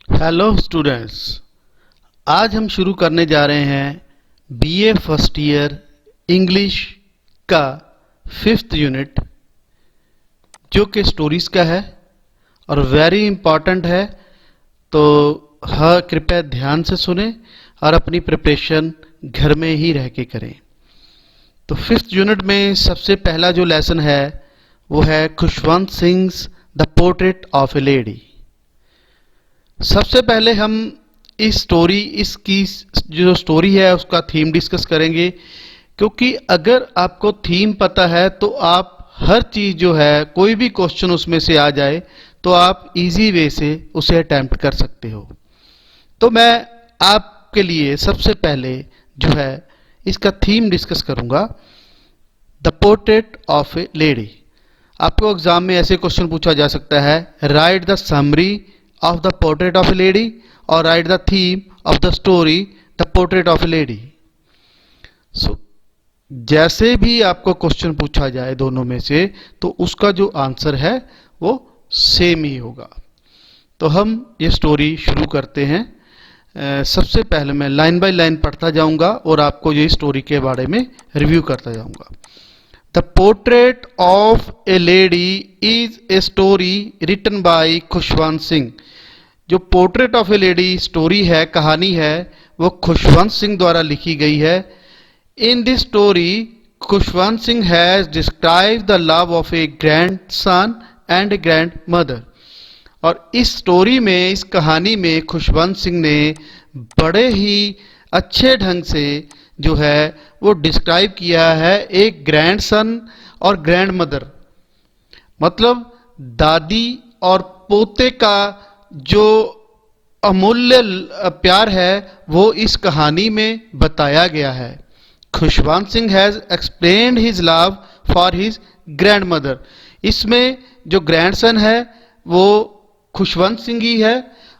Hello students, आज हम शुरू करने जा रहे हैं बीए फर्स्ट ईयर इंग्लिश का 5th यूनिट, जो कि स्टोरीज का है और वेरी इम्पॉर्टेंट है। तो हाँ, कृपया ध्यान से सुने और अपनी प्रिपरेशन घर में ही रह के करें। तो 5th यूनिट में सबसे पहला जो लेसन है वो है Khushwant Singh the portrait of a lady. सबसे पहले हम इसकी जो स्टोरी है उसका थीम डिस्कस करेंगे, क्योंकि अगर आपको थीम पता है तो आप हर चीज़ जो है, कोई भी क्वेश्चन उसमें से आ जाए तो आप इजी वे से उसे अटेम्प्ट कर सकते हो। तो मैं आपके लिए सबसे पहले जो है इसका थीम डिस्कस करूंगा, the portrait of a lady. आपको एग्जाम में ऐसे क्वेश्चन पूछा जा सकता है, right the summary of the portrait of a lady or write the theme of the story the portrait of a lady। so जैसे भी आपको क्वेश्चन पूछा जाए दोनों में से, तो उसका जो आंसर है वो सेम ही होगा। तो हम ये स्टोरी शुरू करते हैं। सबसे पहले मैं लाइन बाय लाइन पढ़ता जाऊंगा और आपको ये स्टोरी के बारे में रिव्यू करता जाऊंगा। The portrait of a lady is a story written by Khushwant Singh. जो portrait of a lady story है, कहानी है, वो खुशवंत सिंह द्वारा लिखी गई है। In this story Khushwant Singh has describe the love of A grand son and A grand mother. और इस स्टोरी में, इस कहानी में खुशवंत सिंह ने बड़े ही अच्छे ढंग से जो है वो डिस्क्राइब किया है एक ग्रैंड सन और ग्रैंड मदर, मतलब दादी और पोते का जो अमूल्य प्यार है वो इस कहानी में बताया गया है। Khushwant Singh has explained his love for his grand mother. इसमें जो ग्रैंड सन है वो खुशवंत सिंह ही है,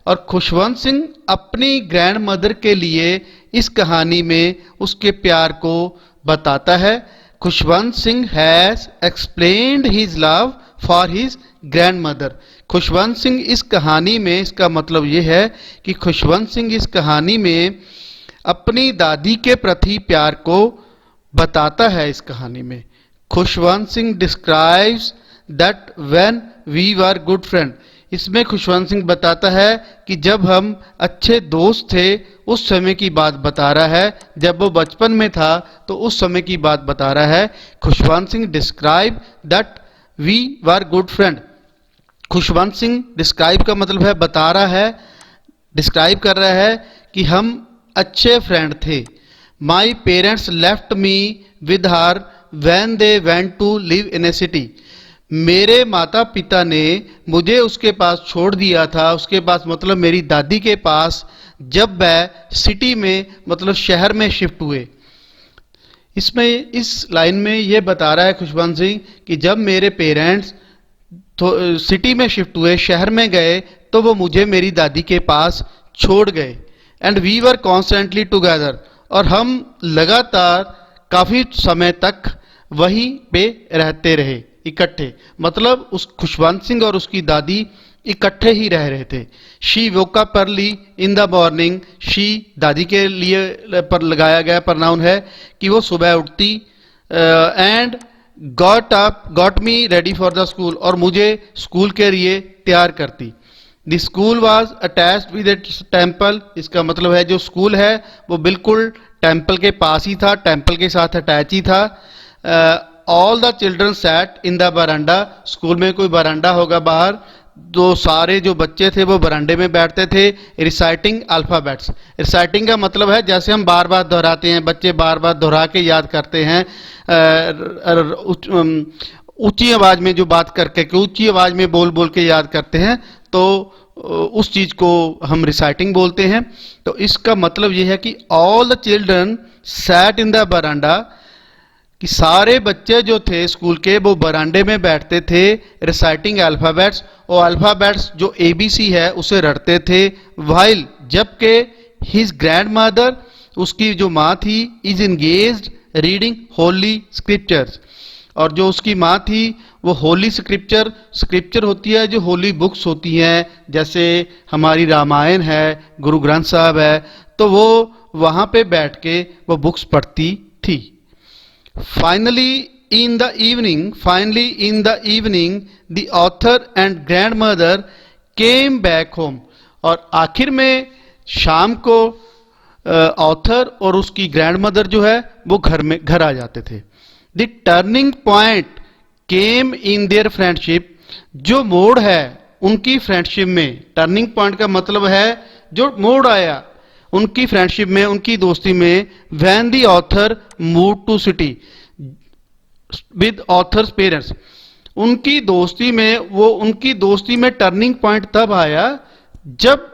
और खुशवंत सिंह अपनी ग्रैंड मदर के लिए इस कहानी में उसके प्यार को बताता है। Khushwant Singh has explained his love for his grand mother. Khushwant Singh इस कहानी में, इसका मतलब ये है कि खुशवंत सिंह इस कहानी में अपनी दादी के प्रति प्यार को बताता है। इस कहानी में Khushwant Singh describes that when we were good friend. इसमें खुशवंत सिंह बताता है कि जब हम अच्छे दोस्त थे उस समय की बात बता रहा है। जब वो बचपन में था तो उस समय की बात बता रहा है। Khushwant Singh describe that we were good friend. Khushwant Singh describe का मतलब है बता रहा है, डिस्क्राइब कर रहा है कि हम अच्छे फ्रेंड थे। My parents left me with her when they went to live in a city. मेरे माता पिता ने मुझे उसके पास छोड़ दिया था, उसके पास मतलब मेरी दादी के पास, जब वह सिटी में मतलब शहर में शिफ्ट हुए। इसमें इस लाइन में यह बता रहा है खुशवंत सिंह कि जब मेरे पेरेंट्स तो सिटी में शिफ्ट हुए, शहर में गए, तो वो मुझे मेरी दादी के पास छोड़ गए। And we were constantly together, और हम लगातार काफ़ी समय तक वहीं पे रहते रहे, इकट्ठे। मतलब उस खुशवंत सिंह और उसकी दादी इकट्ठे ही रह रहे थे। She woke up early in the morning. She दादी के लिए पर लगाया गया प्रनाउन है कि वो सुबह उठती, and got me ready for the school, और मुझे स्कूल के लिए तैयार करती। The school was attached with A temple. इसका मतलब है जो स्कूल है वो बिल्कुल टेम्पल के पास ही था, टेम्पल के साथ अटैच ही था। All the children sat in the veranda. School में कोई बरांडा होगा बाहर, तो सारे जो बच्चे थे वो बरांडे में बैठते थे। Reciting alphabets. रिसाइटिंग का मतलब है जैसे हम बार बार दोहराते हैं, बच्चे बार बार दोहरा के याद करते हैं, ऊंची आवाज़ में जो बात करके, ऊंची आवाज़ में बोल बोल के याद करते हैं, तो उस चीज़ को हम रिसाइटिंग बोलते हैं। तो इसका मतलब ये है कि all the children sat in the veranda, कि सारे बच्चे जो थे स्कूल के वो बरांडे में बैठते थे, रिसाइटिंग अल्फ़ाबेट्स, और अल्फ़ाबेट्स जो ABC है उसे रटते थे। वाइल, जबकि हिज ग्रैंड मदर, उसकी जो माँ थी, is engaged reading Holi scriptures, और जो उसकी माँ थी वो होली स्क्रिप्चर होती है, जो होली बुक्स होती हैं, जैसे हमारी रामायण है, गुरु ग्रंथ साहब है, तो वो वहाँ पे बैठ के वो बुक्स पढ़ती थी। Finally in the evening the author and grandmother came back home। और आखिर में शाम को ऑथर और उसकी ग्रैंडमदर जो है वो घर आ जाते थे। The turning point came in their friendship. जो मोड़ है उनकी फ्रेंडशिप में, टर्निंग पॉइंट का मतलब है जो मोड़ आया उनकी फ्रेंडशिप में, उनकी दोस्ती में, when the author move to city with author's parents. उनकी दोस्ती में टर्निंग पॉइंट तब आया जब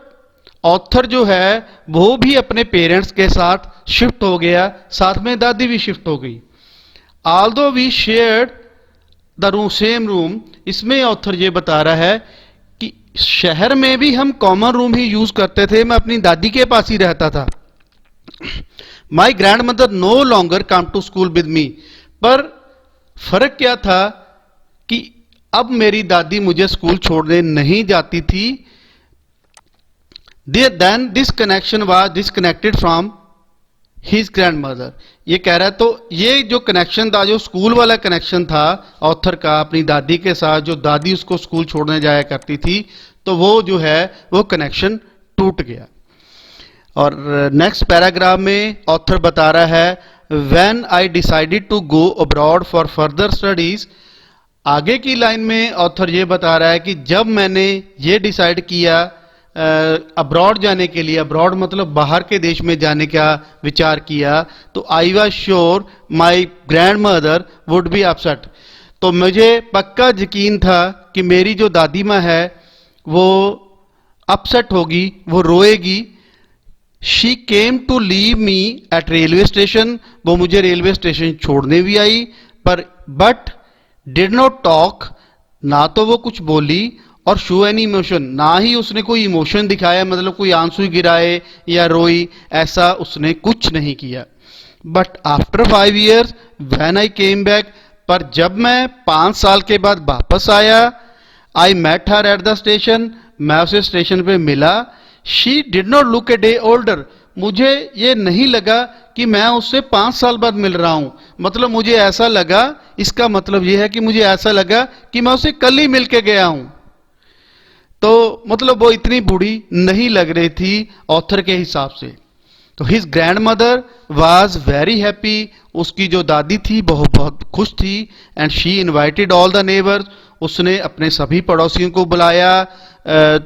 ऑथर जो है वो भी अपने पेरेंट्स के साथ शिफ्ट हो गया, साथ में दादी भी शिफ्ट हो गई। Although we shared the same room, इसमें ऑथर ये बता रहा है कि शहर में भी हम कॉमन रूम ही यूज करते थे, मैं अपनी दादी के पास ही रहता था। My grandmother no longer come to school with me. पर फर्क क्या था कि अब मेरी दादी मुझे स्कूल छोड़ने नहीं जाती थी। Then this connection was disconnected from his grandmother। ये कह रहा है, तो ये जो कनेक्शन था, जो स्कूल वाला कनेक्शन था ऑथर का अपनी दादी के साथ, जो दादी उसको स्कूल छोड़ने जाया करती थी, तो वो जो है वो कनेक्शन टूट गया। और नेक्स्ट पैराग्राफ में ऑथर बता रहा है, When I decided to go abroad for further studies। आगे की लाइन में ऑथर ये बता रहा है कि जब मैंने ये डिसाइड किया अब्रॉड जाने के लिए, अब्रॉड मतलब बाहर के देश में जाने का विचार किया, तो I was sure my grand mother would be upset. तो मुझे पक्का यकीन था कि मेरी जो दादी माँ है वो अपसेट होगी, वो रोएगी। She came to leave me at railway station. वो मुझे रेलवे स्टेशन छोड़ने भी आई, पर बट डिड नॉट टॉक, ना तो वो कुछ बोली, और शो एनी इमोशन, ना ही उसने कोई इमोशन दिखाया, मतलब कोई आंसू गिराए या रोई, ऐसा उसने कुछ नहीं किया। But after 5 years when I came back, पर जब मैं 5 साल के बाद वापस आया, I met her at the station, मैं उसे स्टेशन पे मिला। She did not look a day older. मुझे ये नहीं लगा कि मैं उससे 5 साल बाद मिल रहा हूं, मतलब मुझे ऐसा लगा, इसका मतलब यह है कि मुझे ऐसा लगा कि मैं उसे कल ही मिल के गया हूं। तो मतलब वो इतनी बूढ़ी नहीं लग रही थी ऑथर के हिसाब से। तो his grandmother was very happy. उसकी जो दादी थी बहुत खुश थी। And she invited all the neighbours. उसने अपने सभी पड़ोसियों को बुलाया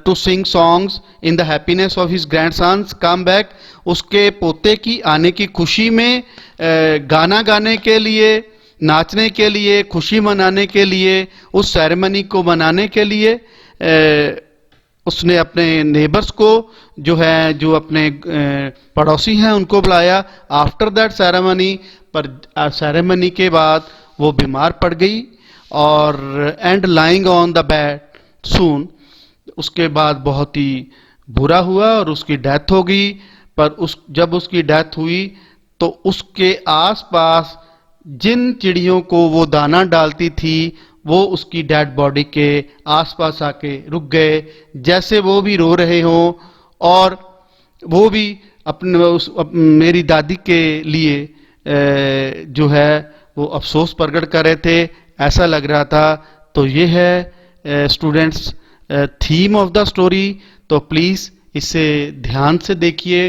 to sing songs in the happiness of his grandsons come back. उसके पोते की आने की खुशी में गाना गाने के लिए, नाचने के लिए, खुशी मनाने के लिए, उस सेरेमनी को मनाने के लिए उसने अपने नेबर्स को जो है, जो अपने पड़ोसी हैं, उनको बुलाया। आफ्टर दैट सेरेमनी, पर सेरेमनी के बाद वो बीमार पड़ गई और and lying on the bed soon. उसके बाद बहुत ही बुरा हुआ और उसकी डेथ हो गई। पर जब उसकी डेथ हुई तो उसके आसपास जिन चिड़ियों को वो दाना डालती थी वो उसकी डेड बॉडी के आसपास आके रुक गए, जैसे वो भी रो रहे हों और वो भी मेरी दादी के लिए जो है वो अफसोस प्रकट कर रहे थे, ऐसा लग रहा था। तो ये है students theme of the story. तो प्लीज इसे ध्यान से देखिए,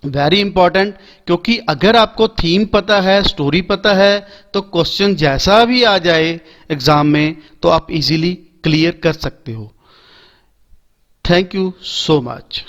वेरी इंपॉर्टेंट, क्योंकि अगर आपको थीम पता है, स्टोरी पता है, तो क्वेश्चन जैसा भी आ जाए एग्जाम में तो आप इजीली क्लियर कर सकते हो। Thank you so much.